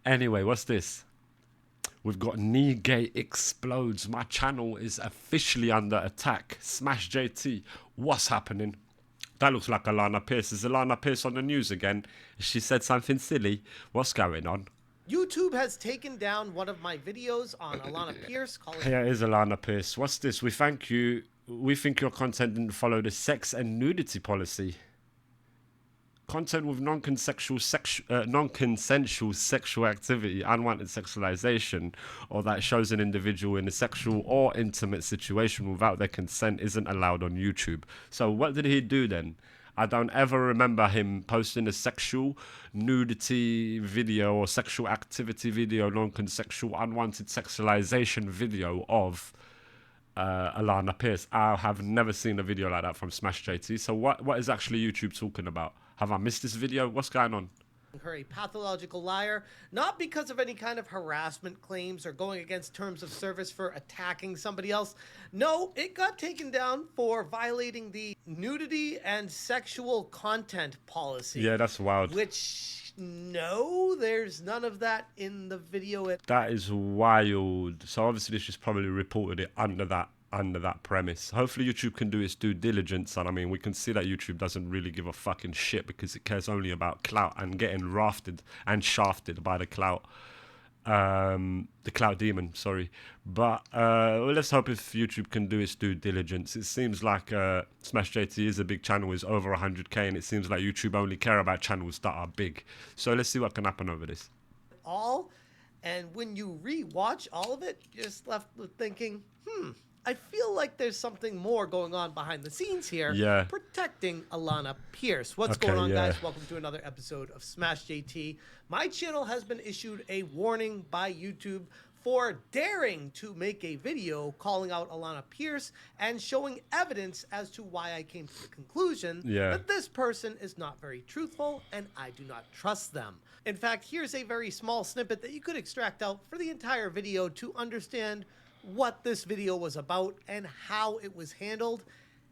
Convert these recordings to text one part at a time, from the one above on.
Anyway, what's this? We've got Knee explodes. My channel is officially under attack. Smash JT. What's happening? That looks like Alana Pierce. Is Alana Pierce on the news again? She said something silly. What's going on? YouTube has taken down one of my videos on Alana Pierce calling... Here is Alana Pierce. What's this? We thank you. We think your content didn't follow the sex and nudity policy. Content with non-consensual sexual activity, unwanted sexualization, or that shows an individual in a sexual or intimate situation without their consent isn't allowed on YouTube. So what did he do then? I don't ever remember him posting a sexual nudity video or sexual activity video, non-consensual, unwanted sexualization video of Alana Pierce. I have never seen a video like that from Smash JT. So what is actually YouTube talking about? Have I missed this video? What's going on? Her a pathological liar, not because of any kind of harassment claims or going against terms of service for attacking somebody else. No, it got taken down for violating the nudity and sexual content policy. Yeah, that's wild. Which, no, there's none of that in the video. That is wild. So obviously she's probably reported it under that premise. Hopefully YouTube can do its due diligence, and I mean we can see that YouTube doesn't really give a fucking shit because it cares only about clout and getting rafted and shafted by the clout demon, sorry. But well, let's hope if YouTube can do its due diligence. It seems like Smash JT is a big channel, is over 100k, and it seems like YouTube only care about channels that are big. So let's see what can happen over this. And when you re-watch all of it, you're just left with thinking, I feel like there's something more going on behind the scenes here. Yeah. Protecting Alana Pierce. What's going on, guys? Welcome to another episode of Smash JT. My channel has been issued a warning by YouTube for daring to make a video calling out Alana Pierce and showing evidence as to why I came to the conclusion that this person is not very truthful and I do not trust them. In fact, here's a very small snippet that you could extract out for the entire video to understand what this video was about and how it was handled.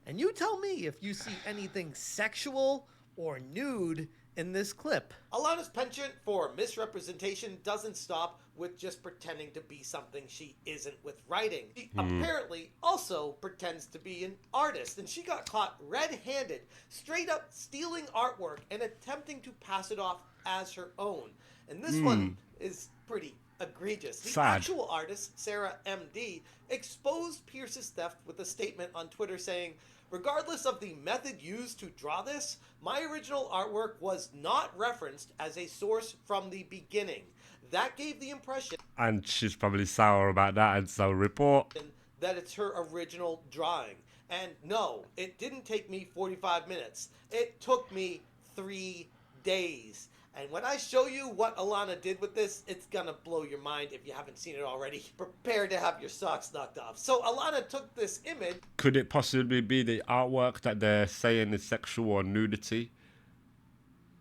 And you tell me if you see anything sexual or nude in this clip. Alana's penchant for misrepresentation doesn't stop with just pretending to be something she isn't with writing. She apparently also pretends to be an artist, and she got caught red-handed, straight up stealing artwork and attempting to pass it off as her own. And this one is pretty egregious. The actual artist, Sarah MD, exposed Pierce's theft with a statement on Twitter saying, "Regardless of the method used to draw this, my original artwork was not referenced as a source from the beginning. That gave the impression..." And she's probably sour about that, and so report that it's her original drawing. And no, it didn't take me 45 minutes. It took me 3 days. And when I show you what Alana did with this, it's gonna blow your mind if you haven't seen it already. Prepare to have your socks knocked off. So Alana took this image. Could it possibly be the artwork that they're saying is sexual or nudity?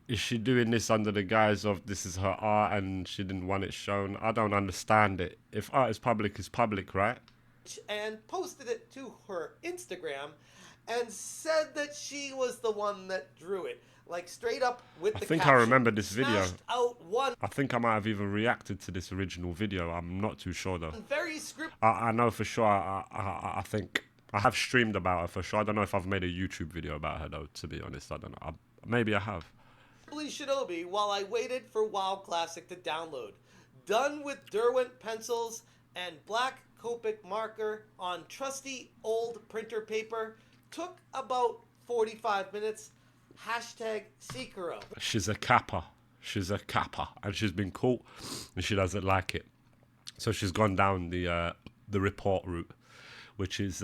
Is she doing this under the guise of this is her art and she didn't want it shown? I don't understand it. If art is public, right? And posted it to her Instagram and said that she was the one that drew it. Like straight up with the caption. I think I remember this video. I think I might have even reacted to this original video. I'm not too sure though. Very scripted. I know for sure. I think I have streamed about her for sure. I don't know if I've made a YouTube video about her though. To be honest, I don't know. Maybe I have. Shinobi while I waited for WoW Classic to download. Done with Derwent pencils and black Copic marker on trusty old printer paper. Took about 45 minutes. Hashtag Sekiro. She's a kappa. And she's been caught and she doesn't like it. So she's gone down the report route, which is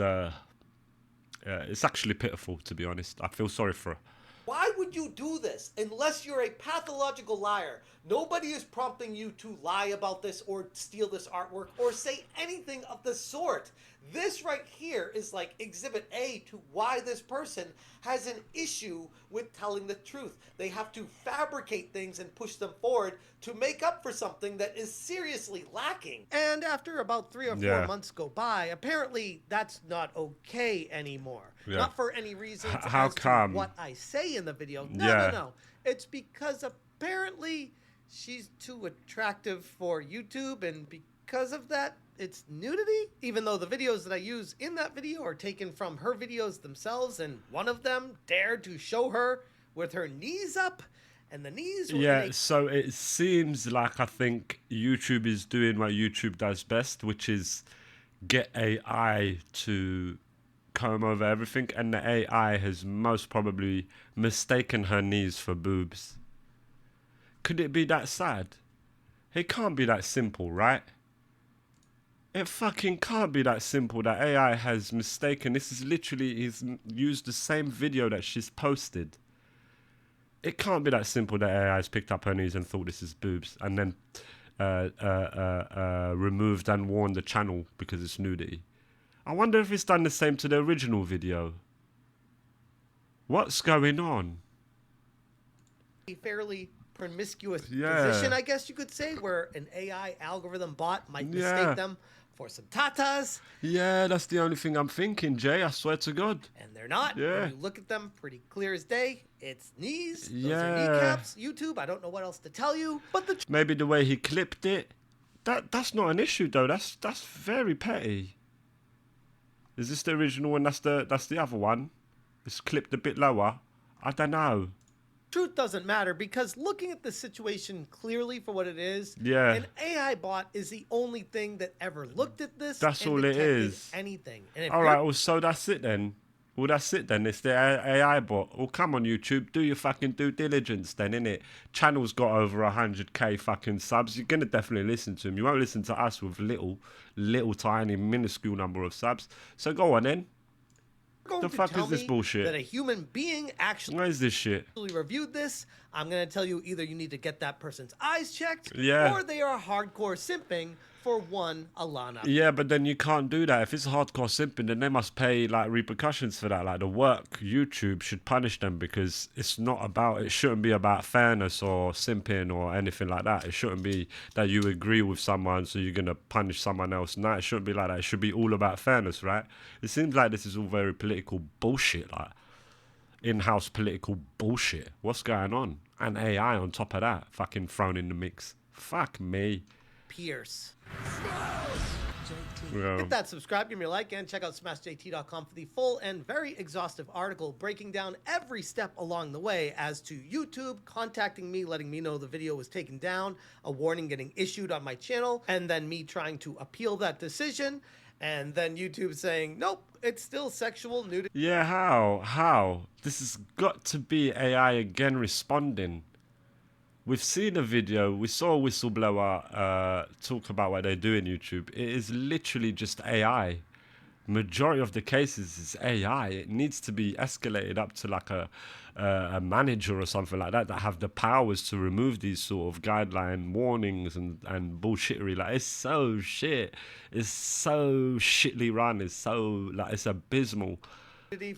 it's actually pitiful, to be honest. I feel sorry for her. Why would you do this unless you're a pathological liar? Nobody is prompting you to lie about this or steal this artwork or say anything of the sort. This right here is like exhibit A to why this person has an issue with telling the truth. They have to fabricate things and push them forward to make up for something that is seriously lacking. And after about 3 or 4 months go by, apparently that's not okay anymore. Not for any reason How come? What I say in the video. No. It's because apparently she's too attractive for YouTube, and because of that, it's nudity, even though the videos that I use in that video are taken from her videos themselves, and one of them dared to show her with her knees up, and the knees were Yeah, so it seems like I think YouTube is doing what YouTube does best, which is get AI to comb over everything, and the AI has most probably mistaken her knees for boobs. Could it be that sad? It can't be that simple, right? It fucking can't be that simple that AI has mistaken. This is literally, he's used the same video that she's posted. It can't be that simple that AI has picked up her knees and thought this is boobs and then removed and warned the channel because it's nudity. I wonder if it's done the same to the original video. What's going on? a fairly promiscuous Yeah. position, I guess you could say, where an AI algorithm bot might Yeah. mistake them for some tatas, Yeah, that's the only thing I'm thinking, Jay. I swear to God. and they're not. Yeah. When you look at them, pretty clear as day. It's knees. Those Yeah. are kneecaps. YouTube, I don't know what else to tell you. But the Maybe the way he clipped it. That's not an issue though. That's very petty. Is this the original one? That's the other one. It's clipped a bit lower. I don't know. truth doesn't matter, because looking at the situation clearly for what it is, Yeah. an AI bot is the only thing that ever looked at this. That's and all it detected is. Anything. And if All you're right. Well, so that's it then. Well, that's it then. It's the AI bot. Well, come on, YouTube. Do your fucking due diligence then, innit? Channel's got over 100k fucking subs. You're going to definitely listen to him. You won't listen to us with little, tiny, minuscule number of subs. So go on then. going The to fuck tell is this me bullshit? that a human being actually What is this shit? reviewed this, I'm going to tell you either you need to get that person's eyes checked, Yeah. or they are hardcore simping for one Alana. Yeah, but then you can't do that. If it's hardcore simping, then they must pay like repercussions for that. Like the work, YouTube should punish them because it's not about. It shouldn't be about fairness or simping or anything like that. It shouldn't be that you agree with someone, so you're gonna punish someone else. No, it shouldn't be like that. It should be all about fairness, right? It seems like this is all very political bullshit, like in-house political bullshit. What's going on? And AI on top of that, fucking thrown in the mix. Fuck me. Pierce. Yeah. Hit that subscribe, give me a like, and check out smashjt.com for the full and very exhaustive article breaking down every step along the way as to YouTube contacting me, letting me know the video was taken down, a warning getting issued on my channel, and then me trying to appeal that decision, and then YouTube saying, nope, it's still sexual nudity. Yeah, how? This has got to be AI again responding. We've seen a video, we saw a whistleblower talk about what they do in YouTube. It is literally just AI. Majority of the cases is AI. It needs to be escalated up to like a manager or something like that have the powers to remove these sort of guideline warnings and bullshittery. Like, it's so shit. It's so shitly run. It's so, like, it's abysmal.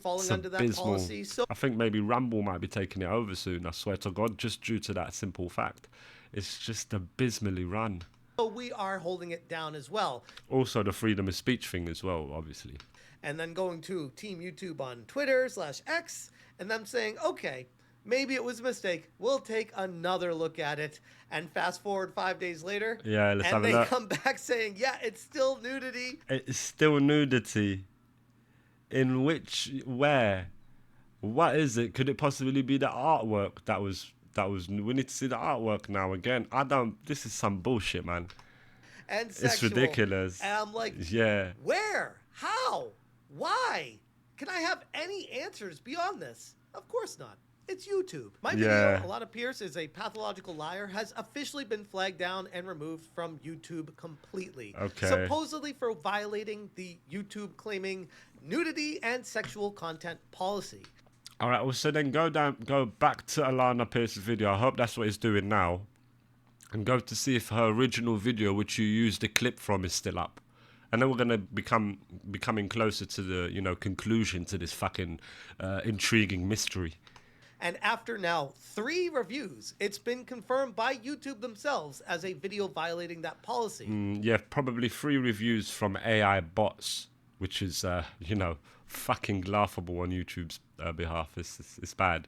Falling It's under that abysmal. policy. So I think maybe Rumble might be taking it over soon. I swear to God, just due to that simple fact. It's just abysmally run. we are holding it down as well. Also, the freedom of speech thing as well, obviously. And then going to Team YouTube on Twitter/X, and them saying, okay, maybe it was a mistake. We'll take another look at it. And fast forward 5 days later, Yeah, let's have and a they look. come back saying, yeah, it's still nudity. It's still nudity. In which, where? What is it? Could it possibly be the artwork that was, we need to see the artwork now again. This is some bullshit, man. And It's sexual. ridiculous. And I'm like, Yeah. where? How? Why? Can I have any answers beyond this? Of course not. It's YouTube. My video, Yeah. Alana Pierce is a pathological liar, has officially been flagged down and removed from YouTube completely. Okay. Supposedly for violating the YouTube claiming nudity and sexual content policy. All right, well, so then go back to Alana Pierce's video. I hope that's what he's doing now. And go to see if her original video, which you used the clip from, is still up. And then we're gonna becoming closer to the conclusion to this fucking intriguing mystery. And after now 3 reviews, it's been confirmed by YouTube themselves as a video violating that policy. Yeah, probably 3 reviews from AI bots, which is fucking laughable on YouTube's behalf. It's bad.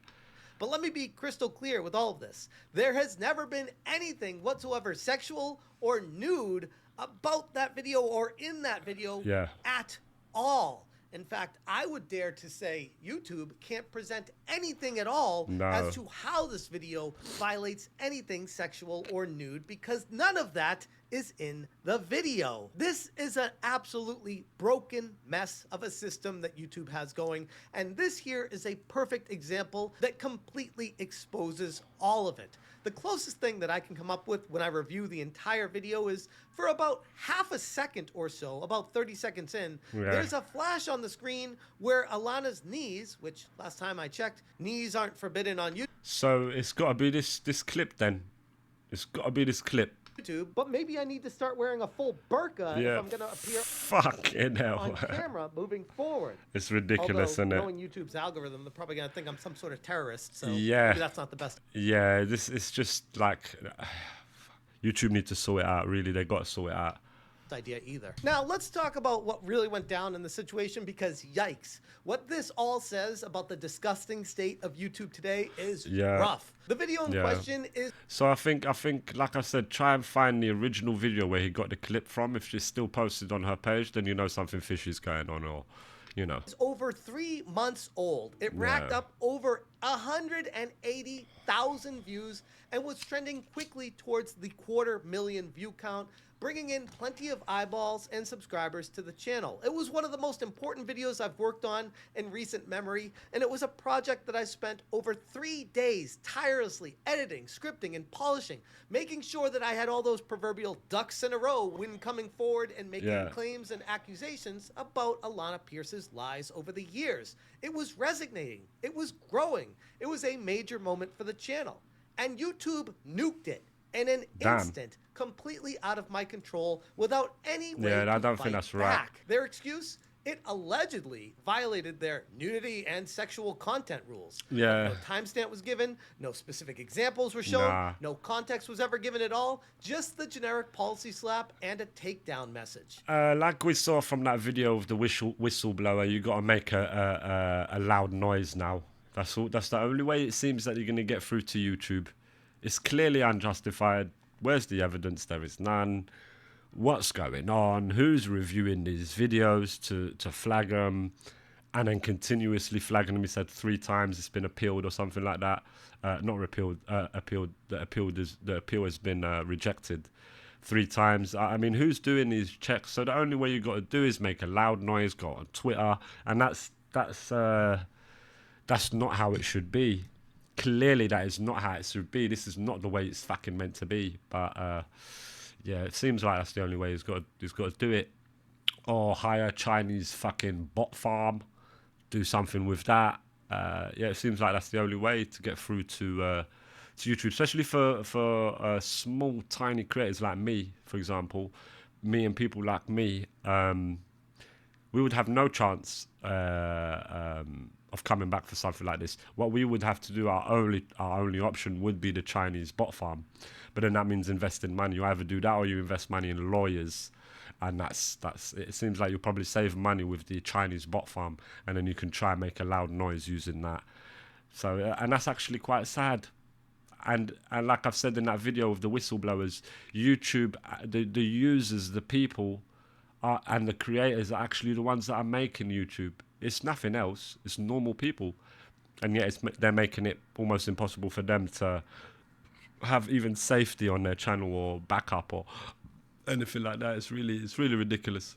But let me be crystal clear with all of this. There has never been anything whatsoever sexual or nude about that video or in that video at all. In fact, I would dare to say YouTube can't present anything at all as to how this video violates anything sexual or nude, because none of that is in the video. This is an absolutely broken mess of a system that YouTube has going, and this here is a perfect example that completely exposes all of it. The closest thing that I can come up with when I review the entire video is for about half a second or so, about 30 seconds in, there's a flash on the screen where Alana's knees, which last time I checked, knees aren't forbidden on YouTube. So it's got to be this clip then. It's got to be this clip. But maybe I need to start wearing a full burqa if I'm going to appear fucking hell on camera moving forward. It's ridiculous, Although, isn't it? knowing YouTube's algorithm, they're probably going to think I'm some sort of terrorist, so yeah, maybe that's not the best. Yeah, this is just like YouTube need to sort it out. Really, they got to sort it out. Idea either. Now let's talk about what really went down in the situation, because yikes, what this all says about the disgusting state of YouTube today is rough. The video in question is... So I think like I said, try and find the original video where he got the clip from. If she's still posted on her page, then you know something fishy is going on, or you know. It's over 3 months old. It racked up over 180,000 views and was trending quickly towards the 250,000 view count, bringing in plenty of eyeballs and subscribers to the channel. It was one of the most important videos I've worked on in recent memory, and it was a project that I spent over 3 days tirelessly editing, scripting, and polishing, making sure that I had all those proverbial ducks in a row when coming forward and making claims and accusations about Alana Pierce's lies over the years. It was resonating. It was growing. It was a major moment for the channel. And YouTube nuked it in an instant, completely out of my control, without any way to I don't think that's right. Their excuse? It allegedly violated their nudity and sexual content rules. No timestamp was given, no specific examples were shown, no context was ever given at all, just the generic policy slap and a takedown message. Like we saw from that video of the whistleblower, you got to make a loud noise now. That's all. That's the only way it seems that you're going to get through to YouTube. It's clearly unjustified. Where's the evidence? There is none. What's going on? Who's reviewing these videos to flag them, and then continuously flagging them? He said 3 times it's been appealed or something like that. Not repealed. Appealed. The appeal has been rejected 3 times. I mean, who's doing these checks? So the only way you got to do is make a loud noise, go on Twitter, and that's not how it should be. Clearly, that is not how it should be. This is not the way it's fucking meant to be. But yeah, it seems like that's the only way he's got to do it, or hire a Chinese fucking bot farm, do something with that. Yeah, it seems like that's the only way to get through to YouTube, especially for small, tiny creators like me, for example. Me and people like me, we would have no chance of coming back for something like this. What we would have to do, our only option would be the Chinese bot farm, but then that means investing money. You either do that or you invest money in lawyers, and that's it. Seems like you'll probably save money with the Chinese bot farm, and then you can try and make a loud noise using that. So and that's actually quite sad. And like I've said in that video of the whistleblowers, YouTube, the users, the people, and the creators are actually the ones that are making YouTube. It's nothing else. It's normal people, and yet they're making it almost impossible for them to have even safety on their channel or backup or anything like that. It's really ridiculous.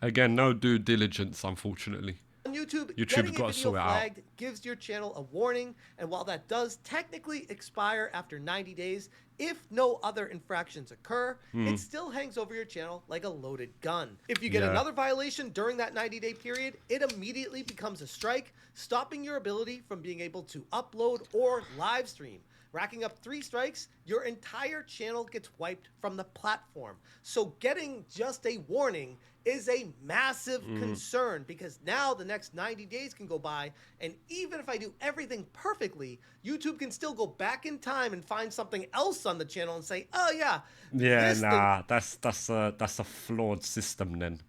Again, no due diligence, unfortunately. On YouTube, getting a video flagged gives your channel a warning, and while that does technically expire after 90 days, if no other infractions occur, it still hangs over your channel like a loaded gun. If you get another violation during that 90-day period, it immediately becomes a strike, stopping your ability from being able to upload or live stream. Racking up 3 strikes, your entire channel gets wiped from the platform. So getting just a warning is a massive concern, because now the next 90 days can go by, and even if I do everything perfectly, YouTube can still go back in time and find something else on the channel and say, oh yeah. That's a flawed system then.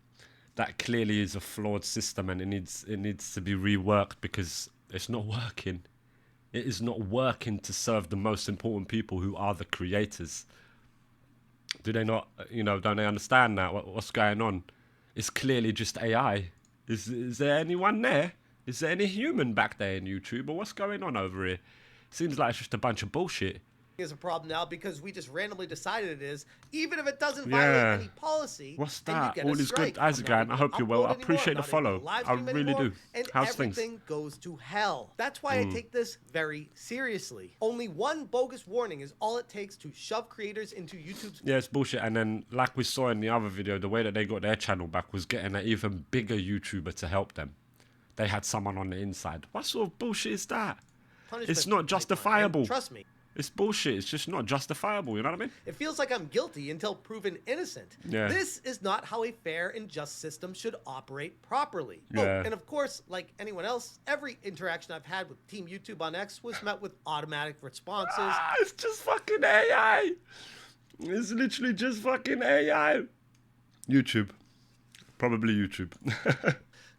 That clearly is a flawed system, and it needs to be reworked because it's not working. it is not working to serve the most important people who are the creators. Do they not, don't they understand that? What's going on? It's clearly just AI. Is there anyone there? Is there any human back there in YouTube? Or what's going on over here? Seems like it's just a bunch of bullshit. Is a problem now because we just randomly decided it is, even if it doesn't violate any policy. What's that? All is good, Isaac. I hope you're well. I appreciate the follow. I really do. And How's things? Everything goes to hell. That's why I take this very seriously. Only one bogus warning is all it takes to shove creators into YouTube's... Yeah, it's bullshit. And then, like we saw in the other video, the way that they got their channel back was getting an even bigger YouTuber to help them. They had someone on the inside. What sort of bullshit is that? It's not justifiable. Trust me. It's bullshit. It's just not justifiable. You know what I mean? It feels like I'm guilty until proven innocent. Yeah. This is not how a fair and just system should operate properly. Yeah. Oh, and of course, like anyone else, every interaction I've had with Team YouTube on X was met with automatic responses. It's just fucking AI. It's literally just fucking AI. YouTube. Probably YouTube.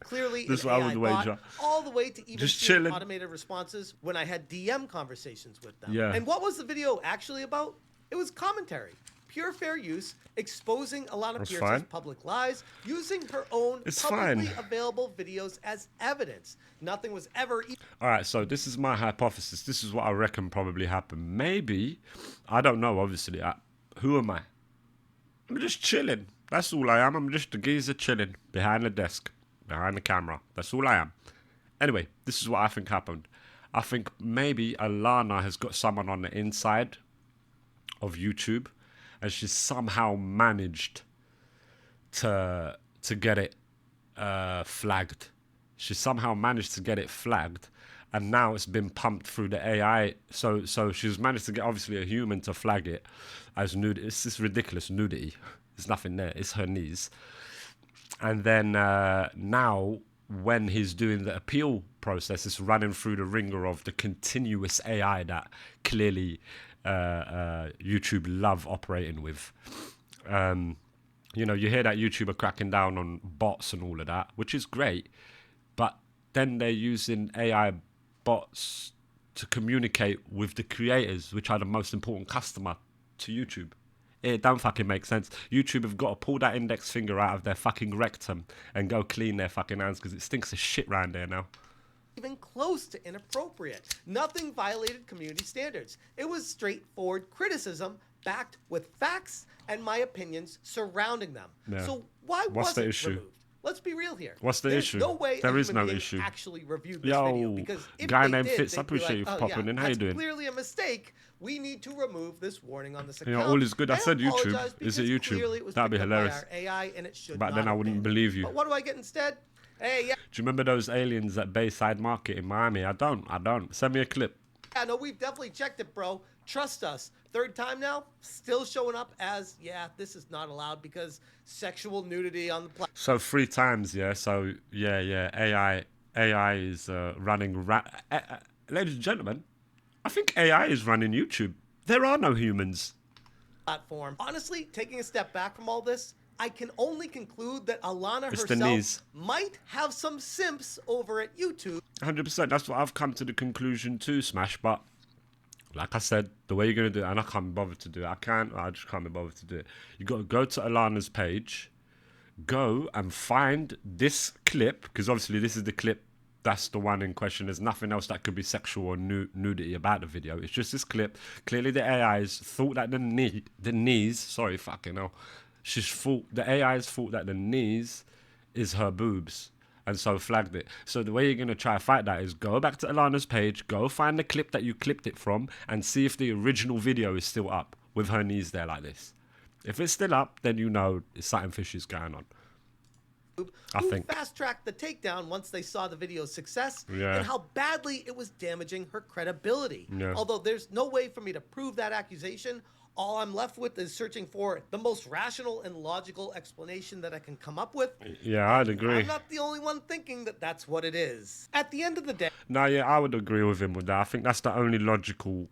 Clearly, this an I AI would bot, wager. all the way to even Just seeing chilling. automated responses when I had DM conversations with them. Yeah. And what was the video actually about? It was commentary. Pure fair use, exposing Alana That's Pierce's fine. public lies, using her own It's publicly fine. available videos as evidence. Nothing was ever... All right, so this is my hypothesis. This is what I reckon probably happened. Maybe, I don't know, obviously. Who am I? I'm just chilling. That's all I am. I'm just a geezer chilling behind the desk, behind the camera. That's all I am. Anyway, this is what I think happened. I think maybe Alana has got someone on the inside of YouTube, and she's somehow managed to get it flagged. She somehow managed to get it flagged, and now it's been pumped through the AI. So she's managed to get obviously a human to flag it as nude. It's this ridiculous nudity. There's nothing there. It's her knees. And then now, when he's doing the appeal process, it's running through the ringer of the continuous AI that clearly YouTube love operating with. You hear that YouTube are cracking down on bots and all of that, which is great. But then they're using AI bots to communicate with the creators, which are the most important customer to YouTube. It don't fucking make sense. YouTube have got to pull that index finger out of their fucking rectum and go clean their fucking hands because it stinks of shit around there now. Even close to inappropriate. Nothing violated community standards. It was straightforward criticism backed with facts and my opinions surrounding them. Yeah. So why What's wasn't the issue? removed? Let's be real here. What's the There's issue? No way There a is human no being issue. actually reviewed this video because if guy they named did, Fitz, I they'd be appreciate like, you oh, popping yeah, in. How you that's doing? clearly a mistake. We need to remove this warning on this account. All is good. I said YouTube. apologize Is it because YouTube? clearly it was That'd be picked up by hilarious. our AI and it should But not then I have wouldn't been. believe you. But what do I get instead? Hey, yeah. Do you remember those aliens at Bayside Market in Miami? I don't. Send me a clip. Yeah, no, we've definitely checked it, bro. Trust us. Third time now, still showing up as, yeah, this is not allowed because sexual nudity on the platform. So 3 times, yeah. So yeah. AI is running. Ladies and gentlemen, I think AI is running YouTube. There are no humans. Honestly, taking a step back from all this, I can only conclude that Alana It's the herself knees. might have some simps over at YouTube. 100%. That's what I've come to the conclusion too, Smash. But like I said, the way you're going to do it, and I can't be bothered to do it. I just can't be bothered to do it. You got to go to Alana's page, go and find this clip, because obviously this is the clip. That's the one in question. There's nothing else that could be sexual or nudity about the video. It's just this clip. Clearly the AIs thought that the knees, sorry, fucking hell. The AIs thought that the knees is her boobs, and so flagged it. So the way you're going to try to fight that is go back to Alana's page, go find the clip that you clipped it from, and see if the original video is still up with her knees there like this. If it's still up, then you know something fishy is going on. I think. Fast-tracked the takedown once they saw the video's success Yeah. and how badly it was damaging her credibility. Yeah. Although there's no way for me to prove that accusation, all I'm left with is searching for the most rational and logical explanation that I can come up with. Yeah, I'd agree. I'm not the only one thinking that that's what it is. At the end of the day, No, yeah, I would agree with him with that. I think that's the only logical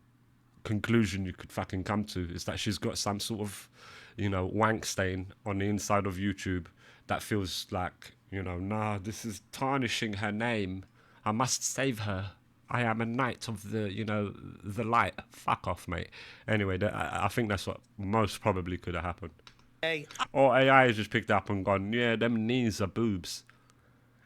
conclusion you could fucking come to, is that she's got some sort of, wank stain on the inside of YouTube that feels like, nah, this is tarnishing her name. I must save her. I am a knight of the, the light. Fuck off, mate. Anyway, I think that's what most probably could have happened. Hey, Or AI has just picked up and gone, yeah, them knees are boobs.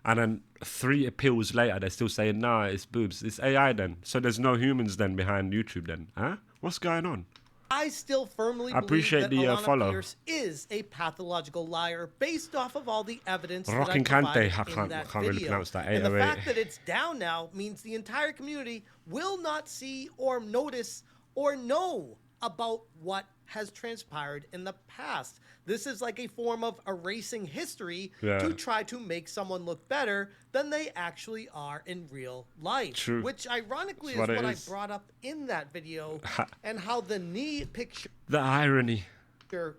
And then 3 appeals later, they're still saying, nah, it's boobs. It's AI then. So there's no humans then behind YouTube then. Huh? What's going on? I still firmly believe appreciate that the, Alana follow. Pierce is a pathological liar based off of all the evidence Rocking that I provided Kante. in that I can't really video. pronounce that. And the 808. fact that it's down now means the entire community will not see or notice or know about what has transpired in the past. This is like a form of erasing history to try to make someone look better than they actually are in real life. True. Which ironically is That's what what I it is. brought up in that video, and how the knee picture The irony.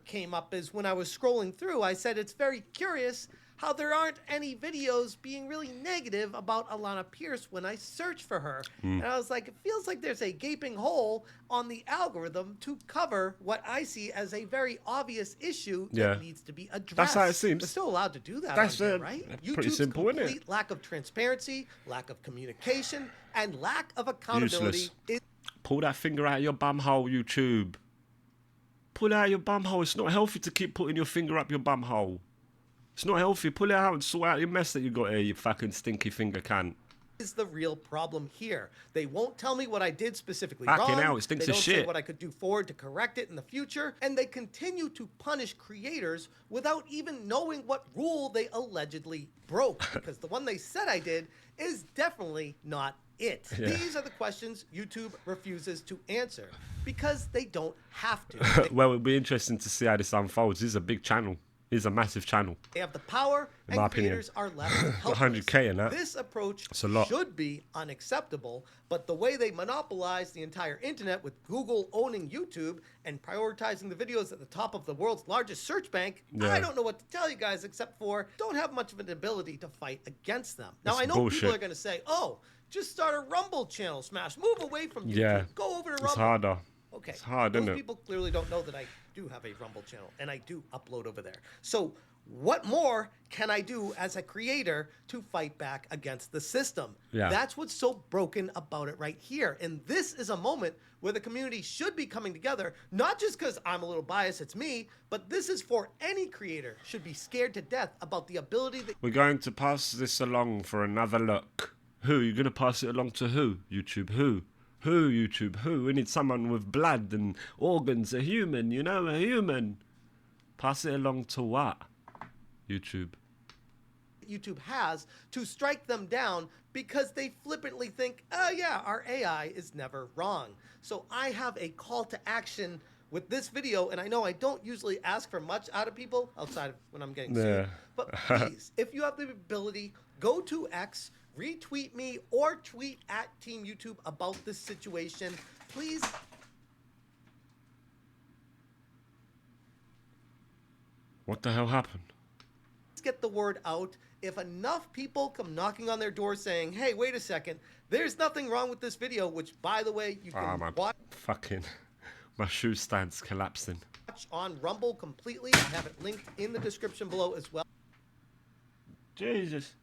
came up is when I was scrolling through, I said it's very curious how there aren't any videos being really negative about Alana Pierce when I search for her. And I was like, it feels like there's a gaping hole on the algorithm to cover what I see as a very obvious issue that needs to be addressed. That's how it seems. We're still allowed to do that That's on here, right? pretty simple, isn't it? complete lack of transparency, lack of communication, and lack of accountability Useless. is Pull that finger out of your bum hole, YouTube. Pull it out of your bum hole. It's not healthy to keep putting your finger up your bum hole. It's not healthy. Pull it out and sort out your mess that you got here, you fucking stinky finger cunt. the real problem here. They won't tell me what I did specifically Fucking wrong. hell, it stinks they of don't shit. say what I could do forward to correct it in the future, and they continue to punish creators without even knowing what rule they allegedly broke, because the one they said I did is definitely not it. Yeah. These are the questions YouTube refuses to answer because they don't have to. Well, it'll be interesting to see how this unfolds. This is a big channel. This is a massive channel. They have the power, In and my opinion. creators are left helpless. 100K in that. This approach It's a lot. should be unacceptable, but the way they monopolize the entire internet with Google owning YouTube and prioritizing the videos at the top of the world's largest search bank, Yeah. I don't know what to tell you guys except for don't have much of an ability to fight against them. Now, It's I know bullshit. people are going to say, oh, just start a Rumble channel, Smash. Move away from YouTube. Yeah. Go over to Rumble. It's harder. Okay. It's hard, Those isn't it? people clearly don't know that I do have a Rumble channel and I do upload over there. So what more can I do as a creator to fight back against the system? Yeah. That's what's so broken about it right here. And this is a moment where the community should be coming together, not just because I'm a little biased, it's me, but this is for any creator should be scared to death about the ability that We're going to pass this along for another look. Who? You're going to pass it along to who? YouTube, who? Who, YouTube, who? We need someone with blood and organs, a human, a human. Pass it along to what? YouTube. YouTube has to strike them down because they flippantly think, oh yeah, our AI is never wrong. So I have a call to action with this video, and I know I don't usually ask for much out of people outside of when I'm getting Yeah. sued. But please, if you have the ability, go to X, retweet me, or tweet at Team YouTube about this situation. Please. What the hell happened? Get the word out. If enough people come knocking on their door saying, hey, wait a second, there's nothing wrong with this video, which, by the way, you Ah, can my watch fucking... My shoe stand's collapsing. on Rumble completely. I have it linked in the description below as well. Jesus.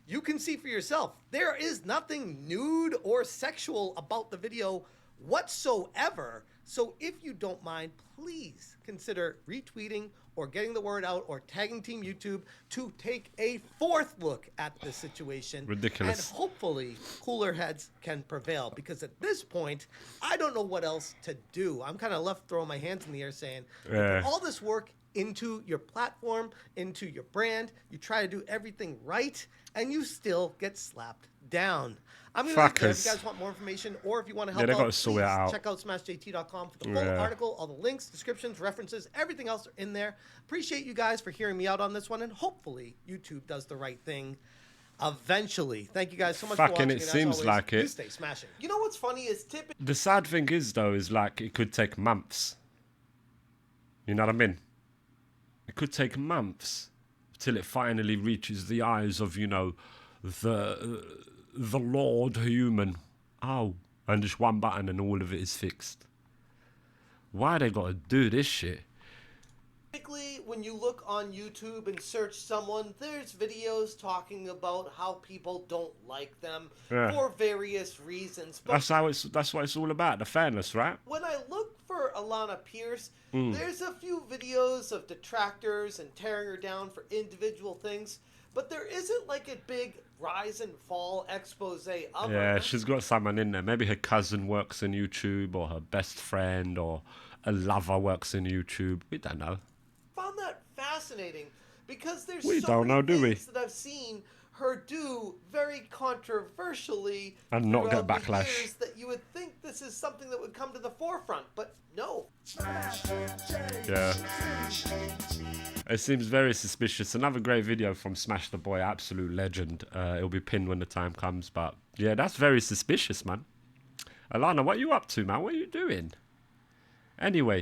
You can see for yourself. There is nothing nude or sexual about the video whatsoever. So if you don't mind, please consider retweeting or getting the word out or tagging Team YouTube to take a fourth look at this situation. Ridiculous. And hopefully cooler heads can prevail, because at this point, I don't know what else to do. I'm kind of left throwing my hands in the air saying, you put all this work into your platform, into your brand, you try to do everything right, and you still get slapped down. I'm going to leave it there. If you guys want more information or if you want to help they out, gotta sort it please out. check out smashjt.com for the full article, all the links, descriptions, references, everything else are in there. Appreciate you guys for hearing me out on this one, and hopefully YouTube does the right thing eventually. Thank you guys so much for watching. Fucking, it and as seems always, like it. You stay smashing. You know what's funny is typically The sad thing is, though, is like it could take months. You know what I mean? It could take months till it finally reaches the eyes of, the Lord human. Oh, and just one button and all of it is fixed. Why they gotta do this shit? when you look on YouTube and search someone, there's videos talking about how people don't like them for various reasons. But that's what it's all about, the fairness, right? when I look for Alana Pierce, there's a few videos of detractors and tearing her down for individual things, but there isn't like a big rise and fall expose of her. Yeah, she's got someone in there. Maybe her cousin works in YouTube, or her best friend, or a lover works in YouTube. We don't know. Found that fascinating because there's We so don't many know, do we? things that I've seen her do very controversially And not get throughout the backlash. years that you would think this is something that would come to the forefront, but no. Yeah. It seems very suspicious. Another great video from Smash the Boy, absolute legend. It'll be pinned when the time comes, but yeah, that's very suspicious, man. Alana, what are you up to, man? What are you doing? Anyway,